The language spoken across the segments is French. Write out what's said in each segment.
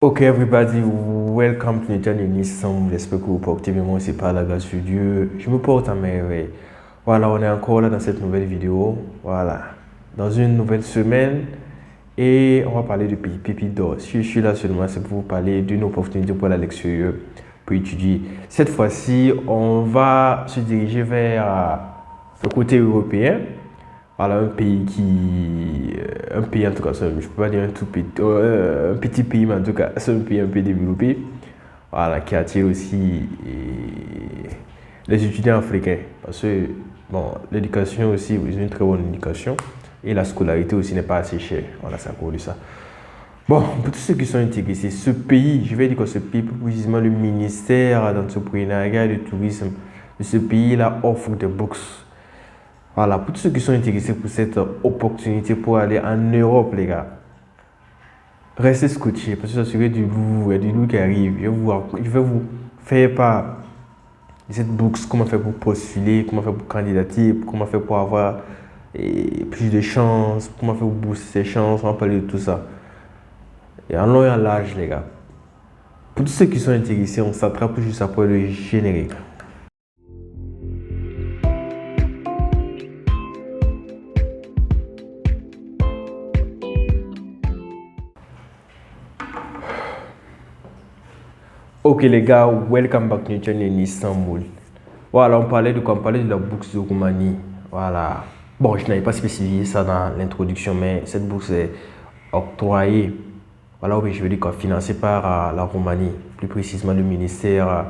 Ok, everybody, welcome to the channel Nissan. J'espère que vous portez bien. Moi aussi, par la grâce de Dieu, je me porte à merveille. Voilà, on est encore là dans cette nouvelle vidéo. Voilà, dans une nouvelle semaine. Et on va parler de pépites d'or. Si je suis là seulement, c'est pour vous parler d'une opportunité pour aller à l'extérieur, pour étudier. Cette fois-ci, on va se diriger vers le côté européen. Voilà, un pays en tout cas, je ne peux pas dire un petit pays, mais en tout cas, c'est un pays un peu développé, voilà, qui attire aussi les étudiants africains. Parce que, bon, l'éducation aussi, ils ont une très bonne éducation et la scolarité aussi n'est pas assez chère. Voilà, c'est à cause de ça. Bon, pour tous ceux qui sont intéressés, ce pays, je vais dire que ce pays, plus précisément le ministère d'entrepreneuriat et de tourisme de ce pays-là offre des bourses. Voilà, pour tous ceux qui sont intéressés pour cette opportunité pour aller en Europe, les gars, restez scotchés parce que ça serait du lourd, il y a du lourd qui arrive. Je vais vous faire part de cette bourse, comment faire pour postuler, comment faire pour candidater, comment faire pour avoir plus de chances, comment faire pour booster ses chances, on va parler de tout ça. Et en long et en large, les gars. Pour tous ceux qui sont intéressés, on s'attrape juste après le générique. Ok les gars, welcome back to the channel Istanbul. Voilà, on parlait de quoi? On parlait de la bourse de Roumanie. Voilà. Bon, je n'avais pas spécifié ça dans l'introduction, mais cette bourse est octroyée, voilà, oui, je veux dire quoi, financée par la Roumanie, plus précisément le ministère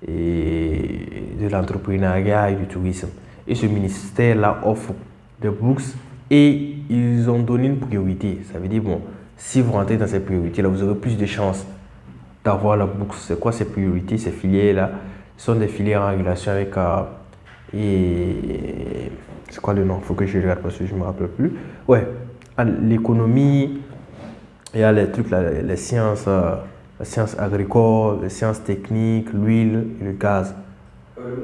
de l'entrepreneuriat et du tourisme. Et ce ministère-là offre des bourses et ils ont donné une priorité. Ça veut dire, bon, si vous rentrez dans ces priorités-là, vous aurez plus de chances d'avoir la bourse. C'est quoi ces priorités, ces filières-là? Ce sont des filières en relation avec c'est quoi le nom? Il faut que je regarde parce que je ne me rappelle plus. Ouais, l'économie, il y a les trucs là, les sciences agricoles, les sciences techniques, l'huile et le gaz.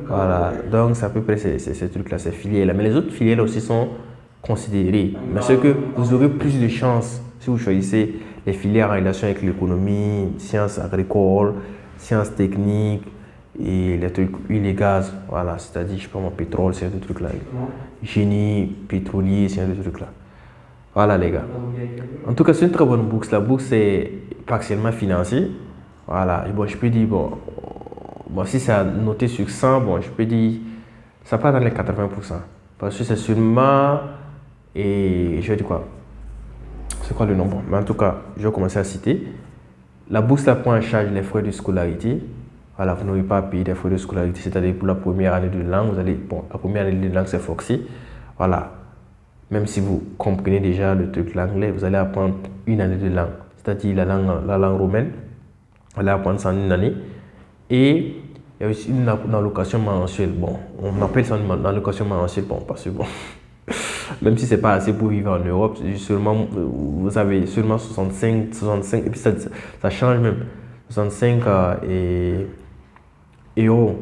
Voilà, donc c'est à peu près ces trucs-là, ces filières-là. Mais les autres filières aussi sont considérées. Mais c'est que vous aurez plus de chances si vous choisissez les filières en relation avec l'économie, sciences agricoles, sciences techniques et les trucs huile et gaz. Voilà, c'est-à-dire, je sais pas mon pétrole, c'est un de trucs là. Génie pétrolier, c'est un de trucs là. Voilà les gars. En tout cas, c'est une très bonne bourse. La bourse est partiellement financée. Voilà, bon, je peux dire, bon, si c'est à noter sur 100, bon, je peux dire, ça part dans les 80%. Parce que c'est seulement, et je vais dire quoi, c'est quoi le nom? Bon, mais en tout cas, je vais commencer à citer. La bourse là prend en charge les frais de scolarité. Voilà, vous n'aurez pas à payer des frais de scolarité, c'est-à-dire pour la première année de langue, vous allez, bon, la première année de langue c'est forcé. Voilà, même si vous comprenez déjà le truc l'anglais, vous allez apprendre une année de langue, c'est-à-dire la langue romaine. Vous allez apprendre ça en une année. Et il y a aussi une allocation mensuelle. Bon, on appelle ça une allocation mensuelle, bon, parce que bon, même si c'est pas assez pour vivre en Europe, seulement, vous avez seulement 65, et puis ça change même, 65 euros.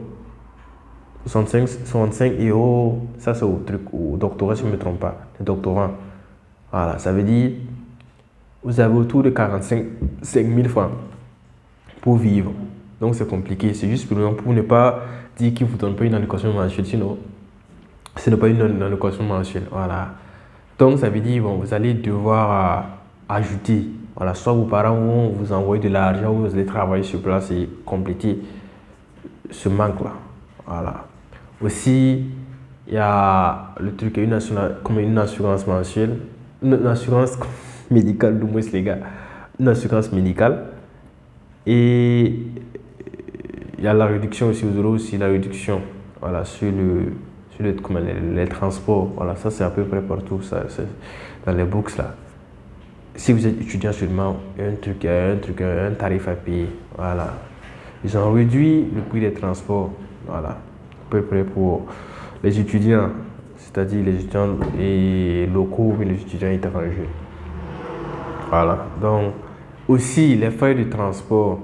65 euros, ça c'est au truc, au doctorat si je ne me trompe pas, le doctorant. Voilà, ça veut dire, vous avez autour de 45 000 francs pour vivre. Donc c'est compliqué, c'est juste pour ne pas dire qu'ils ne vous donnent pas une allocation mensuelle, sinon ce n'est pas une allocation mensuelle. Voilà. Donc ça veut dire, bon, vous allez devoir ajouter, voilà, soit vos parents vont vous envoyer de l'argent ou vous allez travailler sur place et compléter ce manque-là. Voilà. Aussi, il y a le truc, comme une assurance mensuelle, une assurance médicale, du moins les gars, une assurance médicale. Et il y a la réduction aussi, vous aurez aussi la réduction, voilà, sur les transports. Voilà, ça c'est à peu près partout, ça, dans les bourses là. Si vous êtes étudiant seulement, un tarif à payer. Voilà. Ils ont réduit le prix des transports. Voilà. À peu près pour les étudiants, c'est-à-dire les étudiants et locaux, mais les étudiants étrangers. Voilà. Donc, aussi, les frais de transport,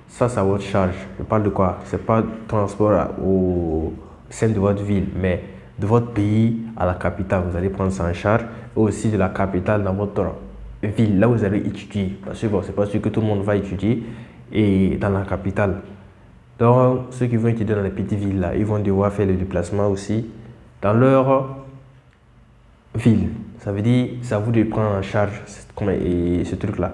ça c'est à votre charge. Je parle de quoi? C'est pas transport au sein de votre ville, mais de votre pays à la capitale. Vous allez prendre ça en charge. Et aussi de la capitale dans votre ville, là où vous allez étudier. Parce que bon, c'est pas sûr que tout le monde va étudier et dans la capitale. Donc, ceux qui vont étudier dans les petites villes, là, ils vont devoir faire le déplacement aussi dans leur ville. Ça veut dire, c'est à vous de prendre en charge ce truc-là.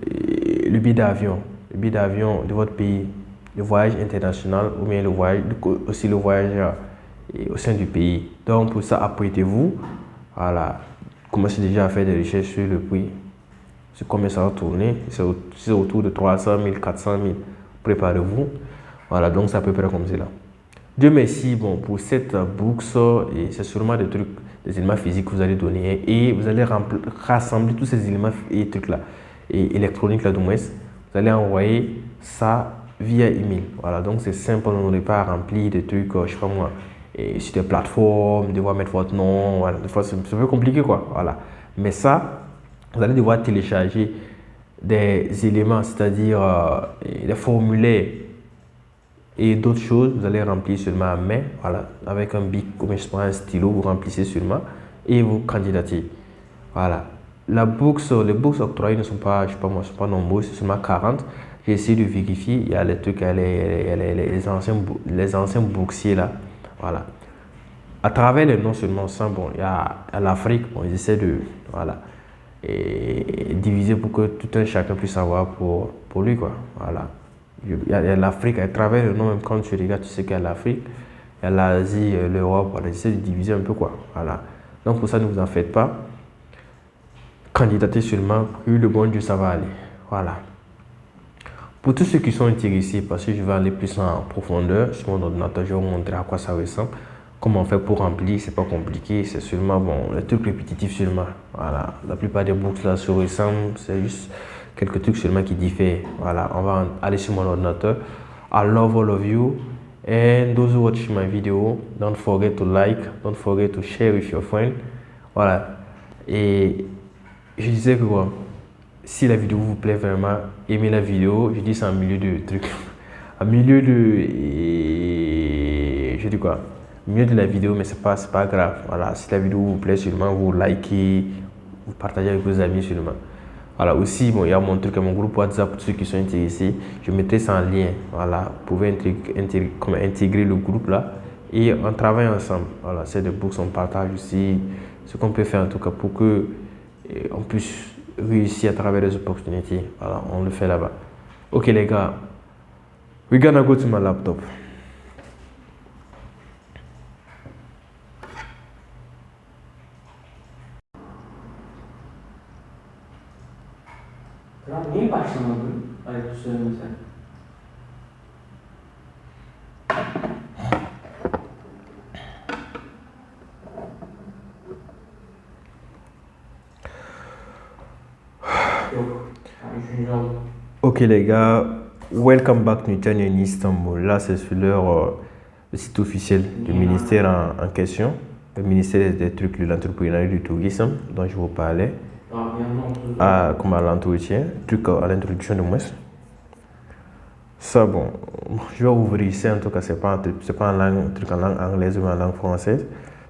Le billet d'avion de votre pays, le voyage international ou bien aussi le voyage au sein du pays. Donc, pour ça, apprêtez-vous. Voilà. Commencez déjà à faire des recherches sur le prix. C'est combien ça va tourner. C'est autour de 300 000, 400 000. Préparez-vous. Voilà, donc c'est à peu près comme cela. Dieu merci, bon, pour cette bourse, et c'est sûrement des trucs, des éléments physiques que vous allez donner et vous allez rassembler tous ces éléments et trucs là, et électroniques là, du moins. Vous allez envoyer ça via email. Voilà, donc c'est simple, on n'aurait pas à remplir des trucs, je sais pas moi, et sur des plateformes, devoir mettre votre nom, voilà, des fois c'est un peu compliqué quoi, voilà. Mais ça, vous allez devoir télécharger des éléments, c'est-à-dire des formulaires et d'autres choses, vous allez remplir seulement à main, voilà, avec un bic ou un stylo, vous remplissez seulement et vous candidatez. Voilà. Les bourses octroyées ne sont pas, je sais pas moi, sont pas nombreuses, c'est seulement 40. J'ai essayé de vérifier, il y a les trucs, les anciens boursiers là, voilà. À travers les noms seulement, ça, bon, il y a l'Afrique, bon, ils essaient de, voilà, et diviser pour que tout un chacun puisse savoir pour lui, quoi, voilà. Il y a l'Afrique, à travers le nom, même quand tu regardes, tu sais qu'il y a l'Afrique, il y a l'Asie, l'Europe, voilà, j'essaie de diviser un peu, quoi, voilà. Donc pour ça, ne vous en faites pas. Candidatez seulement, puis le bon Dieu, ça va aller, voilà. Pour tous ceux qui sont intéressés, parce que je vais aller plus en profondeur sur mon ordinateur, je vais vous montrer à quoi ça ressemble. Comment on fait pour remplir, c'est pas compliqué, c'est seulement bon, les trucs répétitifs seulement. Voilà, la plupart des boucles là se ressemblent, c'est juste quelques trucs seulement qui diffèrent. Voilà, on va aller sur mon ordinateur. I love all of you, and those who watch my video, don't forget to like, don't forget to share with your friend. Voilà, et je disais que quoi, si la vidéo vous plaît vraiment, aimez la vidéo. Je dis ça en milieu de trucs, en milieu de, je dis quoi, milieu de la vidéo, mais c'est pas grave. Voilà, si la vidéo vous plaît seulement, vous likez, vous partagez avec vos amis seulement. Voilà, aussi, bon, il y a mon truc, mon groupe WhatsApp pour ceux qui sont intéressés. Je mettrai ça en lien. Voilà, vous pouvez intégrer le groupe là et on travaille ensemble. Voilà, c'est des bourses, on partage aussi ce qu'on peut faire en tout cas pour que on puisse réussir à travers les opportunités. Voilà, on le fait là-bas. Ok les gars, we're gonna go to my laptop. Niye başlamadın? Ayıp söylemesen. Yok. Üçüncü oldu. Ok les gars, welcome back Newton in Istanbul. Là c'est sur le site officiel du ministère en question, le ministère des trucs de l'entrepreneuriat et du tourisme dont je vous parlais. Comme à l'entretien, à l'introduction de moi. Ça, bon, je vais ouvrir ici, en tout cas, c'est pas en langue, truc en langue anglaise ou en langue française.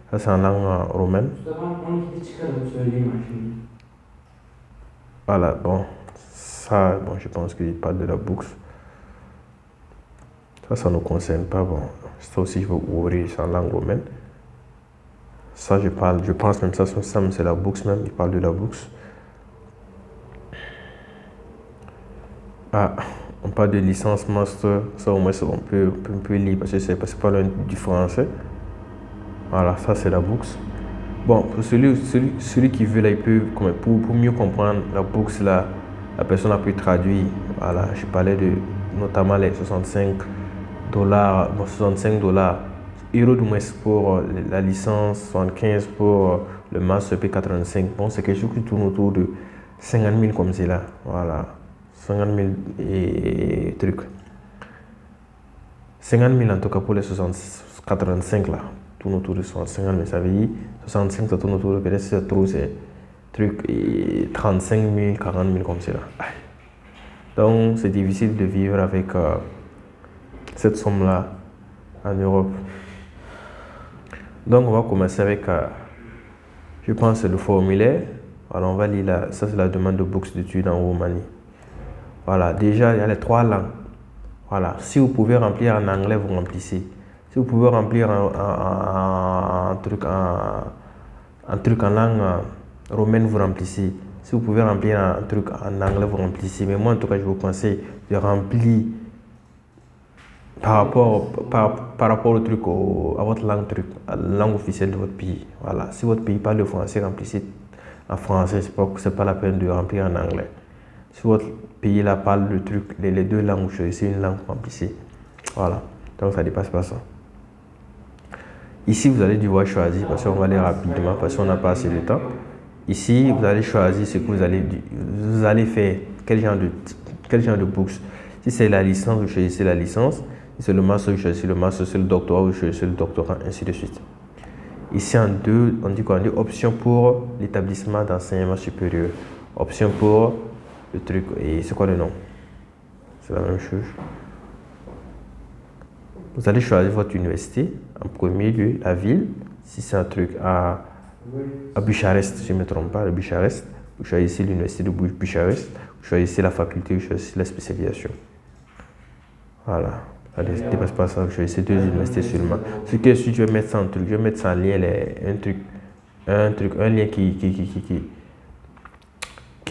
Ça, c'est en langue romaine. Voilà, bon, ça, bon, je pense qu'il parle de la bourse. Ça ne nous concerne pas, bon, ça aussi, je vais ouvrir, c'est en langue romaine. Ça, je pense même ça c'est la bourse même, il parle de la bourse. Ah, on parle de licence master, ça au moins on peut lire parce que c'est pas loin du français. Voilà, ça c'est la bourse. Bon, pour celui qui veut là, il peut, pour mieux comprendre la bourse là, la personne a pu traduire. Voilà, je parlais de notamment les 65 dollars, bon, 65 dollars, euros du moins pour la licence, 75 pour le master P85. Bon, c'est quelque chose qui tourne autour de 50 000 comme c'est là. Voilà. 50 000 et trucs. 50 000 en tout cas pour les 85 là. Tourne autour de 50 000. Ça veut dire 65 ça tourne autour de peut-être c'est trop, c'est truc et 35 000, 40 000 comme ça là. Donc c'est difficile de vivre avec cette somme là en Europe. Donc on va commencer avec, je pense, le formulaire. Voilà, on va lire ça c'est la demande de bourse d'études en Roumanie. Voilà, déjà il y a les 3 langues. Voilà, si vous pouvez remplir en anglais, vous remplissez. Si vous pouvez remplir un truc en langue romaine, vous remplissez. Si vous pouvez remplir un truc en anglais, vous remplissez. Mais moi, en tout cas, je vous conseille de remplir par rapport au truc, à votre langue, à la langue officielle de votre pays. Voilà. Si votre pays parle le français, remplissez en français. C'est pas la peine de remplir en anglais. Si votre pays là parle le truc, les 2 langues, vous choisissez une langue, vous remplissez. Voilà. Donc ça dépasse pas ça. Ici, vous allez devoir choisir, parce qu'on va aller rapidement, parce qu'on n'a pas assez de temps. Ici, vous allez choisir ce que vous allez faire, quel genre de bourse. Si c'est la licence, vous choisissez la licence. Si c'est le master, vous choisissez le master. Si c'est le doctorat, vous choisissez le doctorat, ainsi de suite. Ici, en deux, on dit quoi? On dit option pour l'établissement d'enseignement supérieur. Option pour le truc. Et c'est quoi le nom? C'est la même chose. Vous allez choisir votre université. En premier lieu, la ville. Si c'est un truc à Bucarest, si je ne me trompe pas, à Bucarest, vous choisissez l'université de Bucarest. Vous choisissez la faculté, vous choisissez la spécialisation. Voilà. Allez, ne dépasse pas ça, vous choisissez 2 universités seulement. Ce que si je vais mettre ça en truc, je vais mettre ça en lien, un lien qui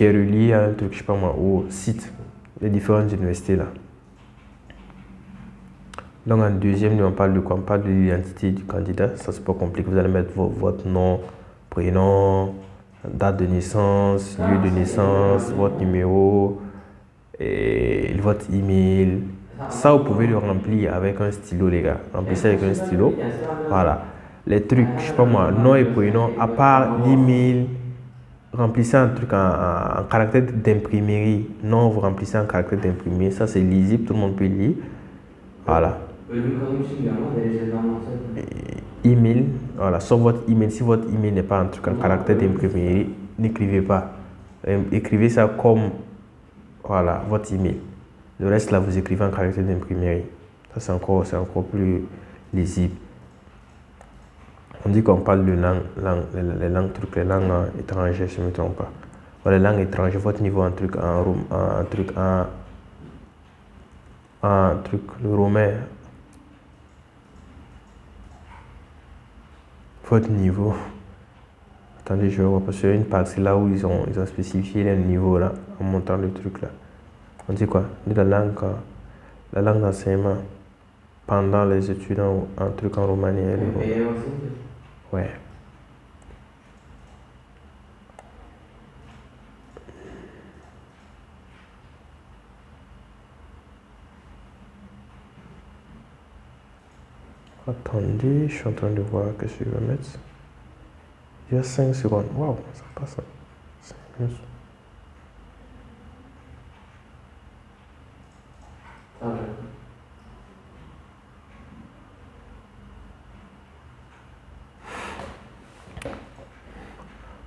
est relié à un truc, je sais pas moi, au site des différentes universités là. Donc en deuxième, on parle de quoi? On parle de l'identité du candidat. Ça c'est pas compliqué. Vous allez mettre votre nom, prénom, date de naissance, lieu de naissance, votre numéro, et votre email. Ça vous pouvez le remplir avec un stylo les gars. Remplissez avec un stylo. Voilà. Les trucs, je sais pas moi, nom et prénom, à part l'email, remplissez un truc en caractère d'imprimerie. Non, vous remplissez en caractère d'imprimerie. Ça c'est lisible, tout le monde peut lire. Voilà. Email, voilà, sur votre email, si votre email n'est pas un truc en caractère d'imprimerie, n'écrivez pas. Écrivez ça comme, voilà, votre email. Le reste là, vous écrivez en caractère d'imprimerie. Ça c'est encore plus lisible. On dit qu'on parle de les langues étrangères, si je ne me trompe pas. Voilà, les langues étrangères, votre niveau en truc le romain. Votre niveau. Attendez, je vois parce qu'il y a une partie là où ils ont spécifié le niveau là, en montant le truc là. On dit quoi? On dit la langue d'enseignement pendant les études en truc en Roumanie. Ouais. Attendez, je suis en train de voir ce que je vais mettre. Il y a 5 secondes. Waouh, ça passe. 5 minutes.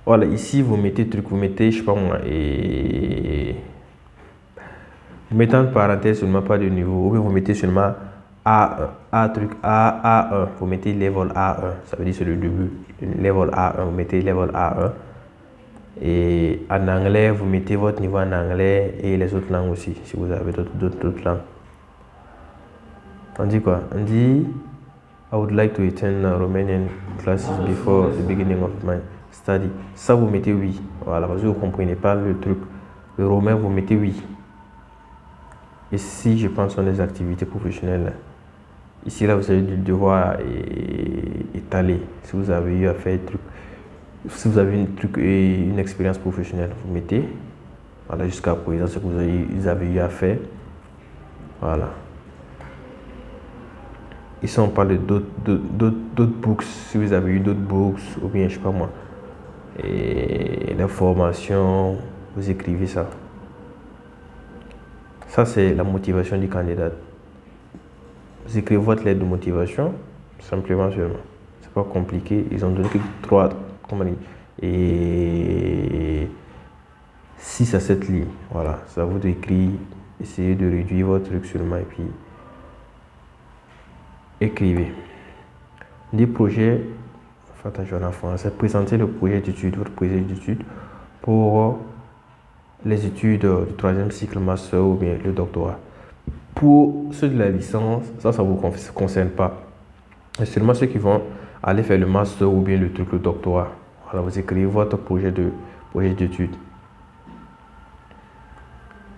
Voilà, ici vous mettez je sais pas moi, et vous mettez en parenthèse seulement pas de niveau, ou bien vous mettez seulement A1, vous mettez level A1, ça veut dire c'est le début, level A1, vous mettez level A1, et en anglais, vous mettez votre niveau en anglais et les autres langues aussi, si vous avez d'autres langues. On dit quoi? On dit, I would like to attend Romanian classes before the beginning of my study. Ça, vous mettez oui. Voilà, parce que vous ne comprenez pas le truc. Le romain, vous mettez oui. Ici, je pense, sont les activités professionnelles. Ici, là, vous avez du devoir étaler. Si vous avez eu à faire un truc, si vous avez une expérience professionnelle, vous mettez. Voilà, jusqu'à présent, ce que vous avez eu à faire. Voilà. Ici, on parle d'autres books. Si vous avez eu d'autres books, ou bien, je sais pas moi, et l'information, vous écrivez ça. Ça, c'est la motivation du candidat. Vous écrivez votre lettre de motivation, simplement seulement. C'est pas compliqué. Ils ont donné 3, et 6 à 7 lignes. Voilà, ça vous écrit. Essayez de réduire votre truc seulement et puis écrivez. Des projets, en français, présentez le projet d'étude, votre projet d'étude pour les études du troisième cycle master ou bien le doctorat. Pour ceux de la licence, ça ne vous concerne pas. C'est seulement ceux qui vont aller faire le master ou bien le doctorat. Voilà, vous écrivez votre projet d'études.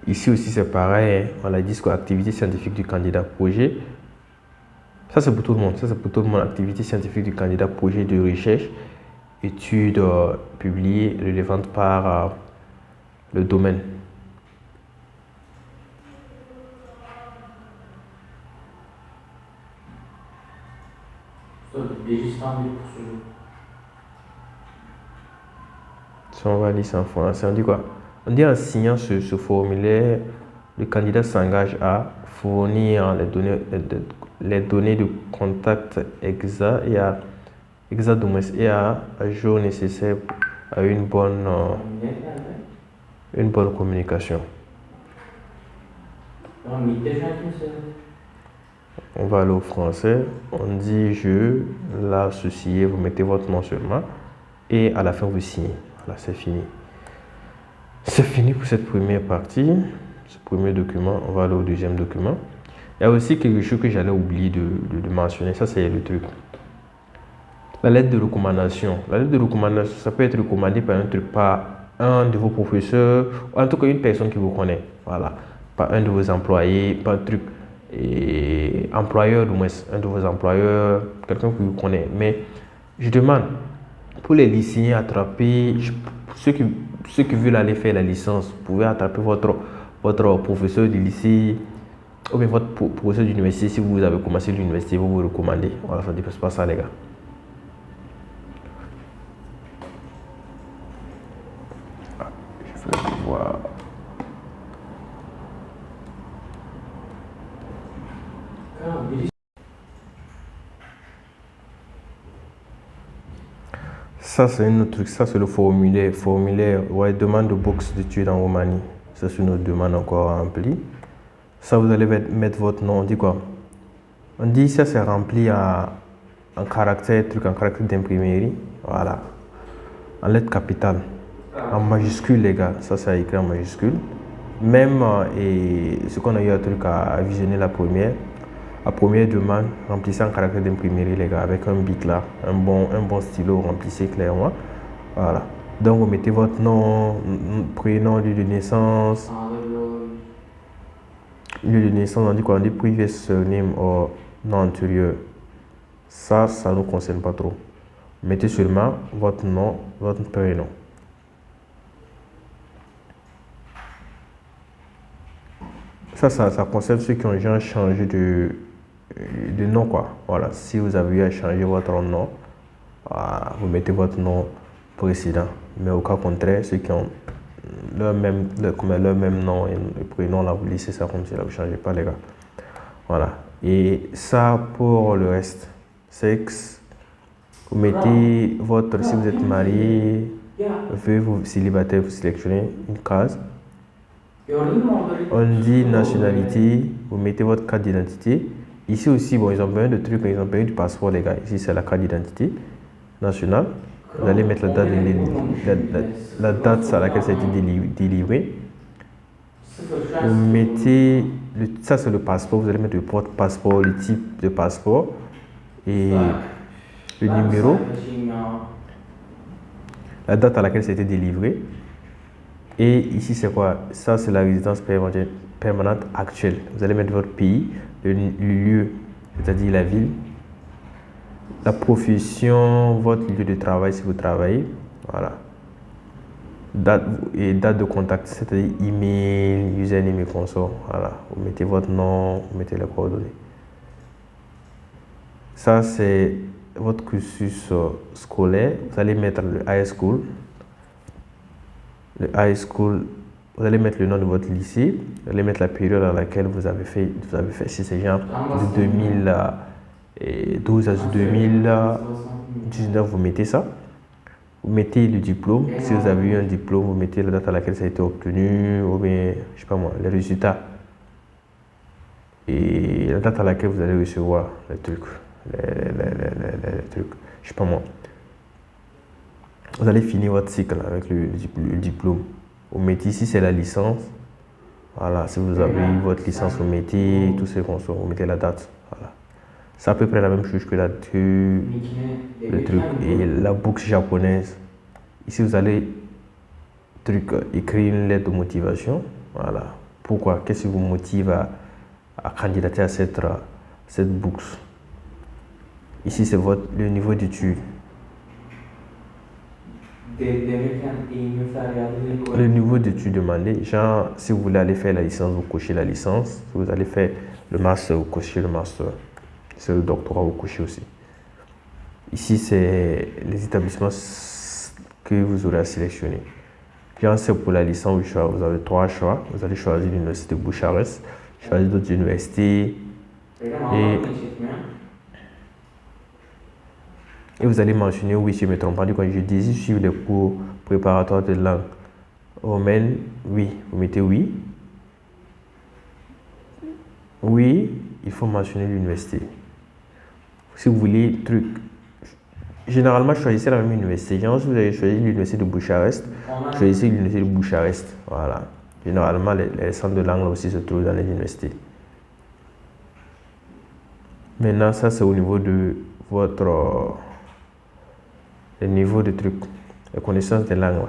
Ici aussi, c'est pareil. On a dit que activité scientifique du candidat projet. Ça, c'est pour tout le monde. Ça, c'est pour tout le monde. Activité scientifique du candidat projet de recherche, études publiées, relevantes par le domaine. Si on va lire ça en français, on dit quoi? On dit en signant ce formulaire, le candidat s'engage à fournir les données de contact exactes et à jour nécessaire à une bonne communication. On va aller au français. On dit je, l'associé, vous mettez votre nom seulement et à la fin vous signez. Voilà, c'est fini. C'est fini pour cette première partie, ce premier document. On va aller au deuxième document. Il y a aussi quelque chose que j'allais oublier de mentionner. Ça, c'est le truc. La lettre de recommandation. La lettre de recommandation, ça peut être recommandé par un de vos professeurs, ou en tout cas une personne qui vous connaît. Voilà. Par un de vos employés, par un truc. Et employeur, du moins, un de vos employeurs, quelqu'un qui vous connaît. Mais je demande, pour les lycéens attrapés, ceux qui veulent aller faire la licence, vous pouvez attraper votre professeur du lycée ou bien votre professeur d'université. Si vous avez commencé l'université, vous vous recommandez. Voilà, ça ne dépasse pas ça, les gars. Je vais voir. Ça, c'est un autre truc. Ça, c'est le formulaire. Ouais, demande de bourse d'études en Roumanie. Ça, c'est une autre demande encore remplie. Ça, vous allez mettre votre nom. On dit quoi? On dit ça, c'est rempli en caractère d'imprimerie. Voilà. En lettres capitales. En majuscule, les gars. Ça, c'est écrit en majuscule. Même, et ce qu'on a eu un truc à visionner la première demande, remplissez en caractère d'imprimerie, les gars, avec un bic là, un bon stylo, remplissez clairement. Voilà. Donc, vous mettez votre nom, prénom, lieu de naissance. Lieu de naissance, on dit quoi? On dit previous surname ou nom antérieur. Ça ne nous concerne pas trop. Mettez seulement votre nom, votre prénom. Ça concerne ceux qui ont déjà changé de nom, quoi. Voilà, si vous avez eu à changer votre nom, vous mettez votre nom précédent. Mais au cas contraire, ceux qui ont leur même nom et prénom, là, vous laissez ça comme ça, vous ne changez pas, les gars. Voilà. Et ça, pour le reste, sexe, vous mettez si vous êtes marié, vous célibataire, vous sélectionnez une case. On dit nationalité, vous mettez votre carte d'identité. Ici aussi, bon, ils ont besoin de trucs, ils ont besoin du passeport, les gars. Ici, c'est la carte d'identité nationale. Vous allez mettre la date à laquelle ça a été délivré. Vous mettez, ça c'est le passeport, vous allez mettre votre passeport, le type de passeport et le numéro, la date à laquelle ça a été délivré. Et ici, c'est quoi? Ça, c'est la résidence permanente actuelle. Vous allez mettre votre pays, le lieu, c'est-à-dire la ville, la profession, votre lieu de travail si vous travaillez. Voilà. Date de contact, c'est-à-dire email, username et consort. Voilà. Vous mettez votre nom, vous mettez les coordonnées. Ça, c'est votre cursus scolaire. Vous allez mettre le high school. Le high school, vous allez mettre le nom de votre lycée, vous allez mettre la période à laquelle vous avez fait si c'est genre de 2012 à 2019, vous mettez ça. Vous mettez le diplôme, si vous avez eu un diplôme, vous mettez la date à laquelle ça a été obtenu, ou bien, je sais pas moi, les résultats. Et la date à laquelle vous allez recevoir les trucs, les trucs, je sais pas moi. Vous allez finir votre cycle avec le diplôme. Vous mettez ici, c'est la licence. Voilà, si vous avez eu votre licence, vous mettez tout ce qu'on soit, vous mettez la date. Voilà. C'est à peu près la même chose que le truc. Et la boucle japonaise. Ici, vous allez écrire une lettre de motivation. Voilà. Pourquoi? Qu'est-ce qui vous motive à candidater à cette boucle? Ici, c'est le niveau d'études. Le niveau d'études demandé, genre, si vous voulez aller faire la licence, vous cochez la licence. Si vous allez faire le master, vous cochez le master. Si c'est le doctorat, vous cochez aussi. Ici, c'est les établissements que vous aurez à sélectionner. Genre, c'est pour la licence, vous avez 3 choix. Vous allez choisir l'université de Bucarest, choisir d'autres universités. Et vous allez mentionner, oui, si je ne me trompe pas, quand je désire suivre les cours préparatoires de langue romaine, oui, vous mettez oui. Oui, il faut mentionner l'université. Si vous voulez, généralement, choisissez la même université. Si vous avez choisi l'université de Bucarest, choisissez l'université de Bucarest. Voilà. Généralement, les centres de langue aussi se trouvent dans les universités. Maintenant, ça, c'est au niveau de le niveau de trucs, la connaissance des langues.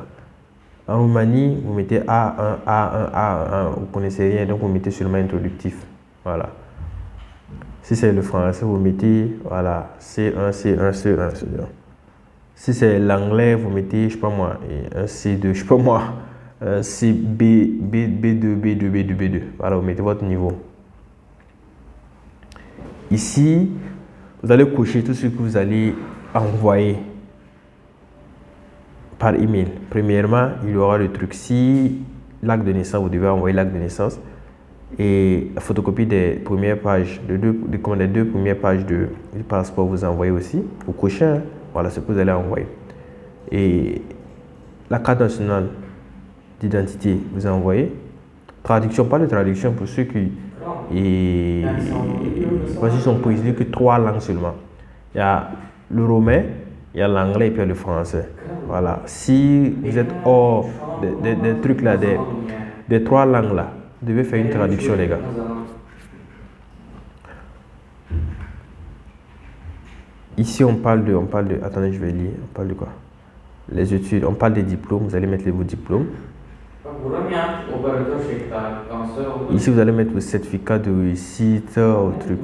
En Roumanie, vous mettez A1, A1, A1, vous ne connaissez rien, donc vous mettez seulement introductif. Voilà. Si c'est le français, vous mettez voilà, C1, C1, C1, C1. Si c'est l'anglais, vous mettez, je sais pas moi, un C2, je sais pas moi, un C, B, B2, B2, B2, B2. Voilà, vous mettez votre niveau. Ici, vous allez cocher tout ce que vous allez envoyer par email. Premièrement, il y aura le truc. Si l'acte de naissance, vous devez envoyer l'acte de naissance et la photocopie des premières pages, les deux premières pages du passeport, vous envoyez aussi. Vous cochez, hein. Voilà ce que vous allez envoyer. Et la carte nationale d'identité, vous envoyez. Traduction, pas de traduction pour ceux qui sont précisés que 3 langues seulement. Il y a le romain, il y a l'anglais et puis il y a le français. Voilà. Si vous êtes hors des trucs là, des 3 langues là, vous devez faire une traduction, les gars. Ici, on parle de, attendez, je vais lire. On parle de quoi? Les études, on parle des diplômes. Vous allez mettre vos diplômes. Ici, vous allez mettre vos certificats de réussite au truc.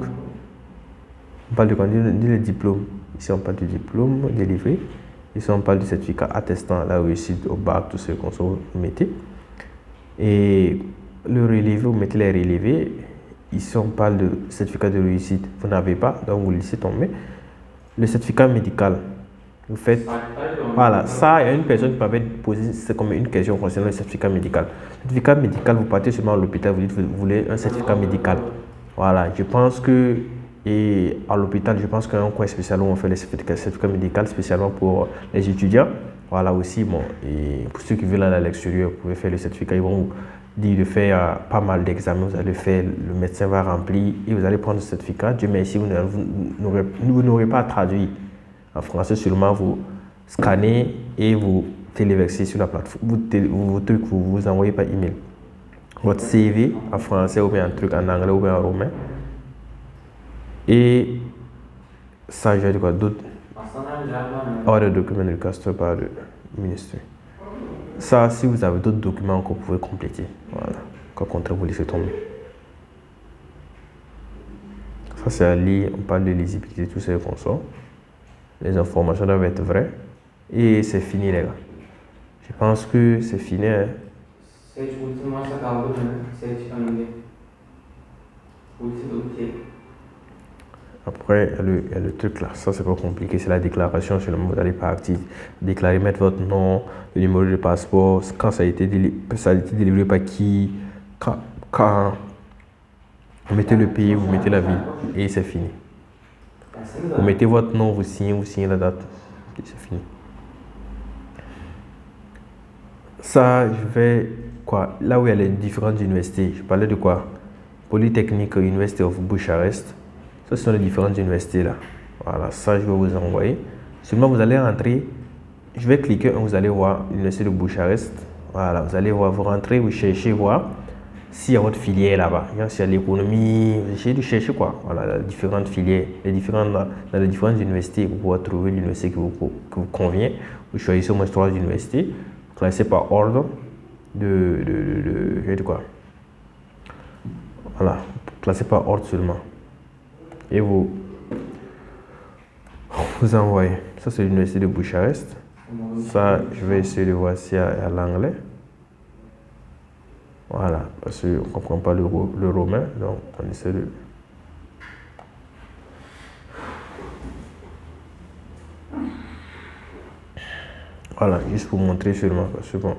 On parle de quoi? Les diplômes. Ici, on parle du diplôme délivré. Ici, on parle du certificat attestant la réussite au bac, tout ce qu'on vous mettez. Et le relevé, vous mettez les relevés. Ici, on parle de certificat de réussite. Vous n'avez pas, donc vous laissez tomber. Le certificat médical. Vous faites. Voilà, ça, il y a une personne qui m'avait posé c'est comme une question concernant le certificat médical. Le certificat médical, vous partez seulement à l'hôpital, vous dites que vous voulez un certificat médical. Voilà, je pense que. Et à l'hôpital, je pense qu'il y a un coin spécial où on fait les certificats médicaux spécialement pour les étudiants. Voilà aussi, bon, et pour ceux qui veulent aller à l'extérieur, vous pouvez faire le certificat. Ils vont vous dire de faire pas mal d'examens. Vous allez faire, le médecin va remplir et vous allez prendre le certificat. Dieu merci, vous n'aurez pas à traduire en français, seulement vous scannez et vous téléversez sur la plateforme. Vous envoyez par email votre CV en français ou bien un truc en anglais ou bien en romain. Et ça, j'ai dit quoi d'autre? Hors document de castor par le ministère. Ça, si vous avez d'autres documents que vous pouvez compléter. Voilà. Quand contraire, vous laissez tomber. Ça, c'est à lire. On parle de lisibilité, tout ça qu'on sort. Les informations doivent être vraies. Et c'est fini, les gars. Je pense que c'est fini. Hein. Après, il y a le truc là, ça c'est pas compliqué, c'est la déclaration sur le mot d'aller partir. Déclarer, mettre votre nom, le numéro de passeport, quand ça a été délivré par qui, quand vous mettez le pays, vous mettez la ville et c'est fini. Vous mettez votre nom, vous signez la date et c'est fini. Ça, je vais, quoi, là où il y a les différentes universités, je parlais de quoi? Polytechnique, University of Bucharest. Ça, ce sont les différentes universités là. Voilà, ça, je vais vous envoyer. Seulement, vous allez rentrer je vais cliquer, vous allez voir l'université de Bucarest. Voilà, vous allez voir, vous rentrez, vous cherchez, voir s'il y a votre filière là-bas. S'il y a l'économie, vous essayez de chercher quoi. Voilà, les différentes filières, dans les différentes universités, vous pouvez trouver l'université qui vous convient. Vous choisissez au moins 3 universités, vous classez par ordre de quoi. Voilà, classez par ordre seulement. Et vous envoyez. Ça, c'est l'université de Bucarest. Ça, je vais essayer de voir s'il y a l'anglais. Voilà, parce qu'on ne comprend pas le romain, donc on essaie de... Voilà, juste pour montrer seulement, parce que bon,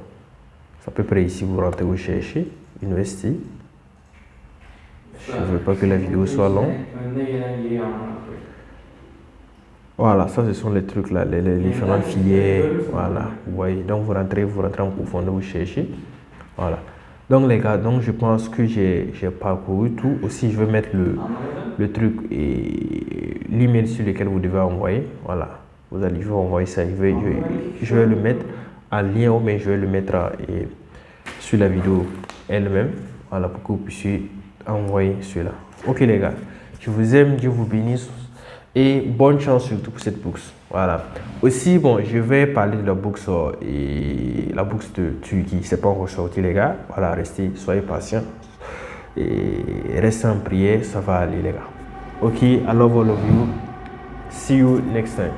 c'est à peu près ici, vous rentrez, vous cherchez, université. Je ne veux pas que la vidéo soit longue. Voilà, ça ce sont les trucs là, les différentes filières. Voilà, vous voyez, donc vous rentrez en profondeur, vous cherchez. Voilà. Donc les gars, donc je pense que j'ai parcouru tout. Aussi, je vais mettre le truc et l'email sur lequel vous devez envoyer. Voilà, je vais envoyer ça. Je vais le mettre en lien, mais je vais le mettre sur la vidéo elle-même. Voilà, pour que vous puissiez envoyer cela. Ok les gars, je vous aime, Dieu vous bénisse et bonne chance surtout pour cette bourse. Voilà. Aussi, bon, je vais parler de la bourse et la bourse de Turquie. C'est pas encore sorti, les gars. Voilà, restez, soyez patients et restez en prière, ça va aller, les gars. Ok, I love all of you. See you next time.